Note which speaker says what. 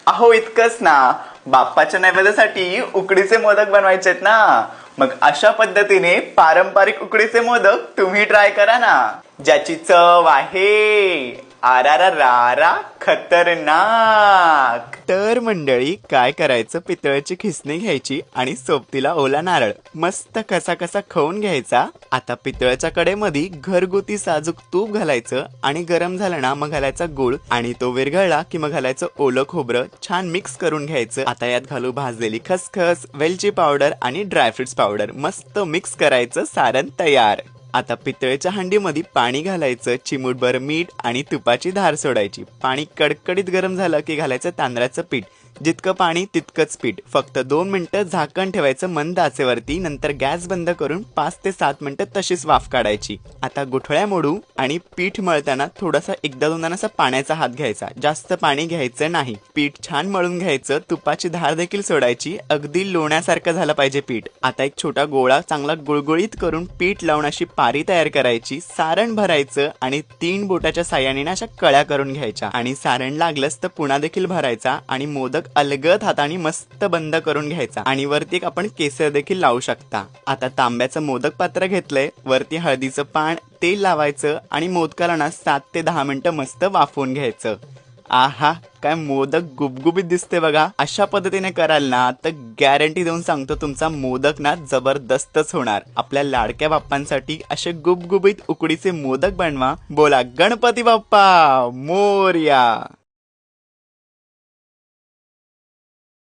Speaker 1: अहो इतकंच ना, बाप्पाच्या नैवेद्यासाठी उकडीचे मोदक बनवायचेत ना. मग अशा पद्धतीने पारंपरिक उकडीचे मोदक तुम्ही ट्राय करा ना, ज्याची चव आहे आरारारा खतरनाक. तर मंडळी काय करायचं, पितळेची खिसणी घ्यायची आणि सोबतीला ओला नारळ मस्त कसा कसा खाऊन घ्यायचा. आता पितळेच्या कडेमध्ये घरगुती साजूक तूप घालायचं आणि गरम झालं ना मग घालायचा गुळ आणि तो विरघळला की मग घालायचं ओलं खोबरं, छान मिक्स करून घ्यायचं. आता यात घालू भाजलेली खसखस, वेलची पावडर आणि ड्रायफ्रुट्स पावडर, मस्त मिक्स करायचं. सारण तयार. आता पितळेच्या हंडीमध्ये पाणी घालायचं, चिमूटभर मीठ आणि तुपाची धार सोडायची. पाणी कडकडीत गरम झालं की घालायचं तांदळाचं पीठ. जितकं पाणी तितकंच पीठ. फक्त 2 मिनिटं झाकण ठेवायचं मंद आचेवरती. नंतर गॅस बंद करून 5 ते 7 मिनिटं तशीच वाफ काढायची. आता गुठळ्या मोडू आणि पीठ मळताना थोडासा एकदा दोनदा असा पाण्याचा हात घ्यायचा, जास्त पाणी घ्यायचं नाही. पीठ छान मळून घ्यायचं. तुपाची धार देखील सोडायची. अगदी लोण्यासारखं झालं पाहिजे पीठ. आता एक छोटा गोळा चांगला गुळगुळीत करून पीठ लावून अशी पारी तयार करायची. सारण भरायचं आणि 3 बोटाच्या साह्याने अशा कळ्या करून घ्यायच्या आणि सारण लागलंच तर पुन्हा देखील भरायचा आणि मोदक अलगद हाताने मस्त बंद करून घ्यायचा आणि वरती एक आपण केसर देखील लावू शकता. आता तांब्याचं मोदक पात्र घेतलंय, वरती हळदीचं पान, तेल लावायचं आणि मोदकाला ना 7 ते 10 मिनिटं मस्त वाफवून घ्यायचं. आहा, काय मोदक गुबगुबीत दिसते बघा. अशा पद्धतीने कराल ना तर गॅरंटी देऊन सांगतो तुमचा मोदक ना जबरदस्तच होणार. आपल्या लाडक्या बाप्पांसाठी असे गुबगुबीत उकडीचे मोदक बनवा. बोला गणपती बाप्पा मोरया.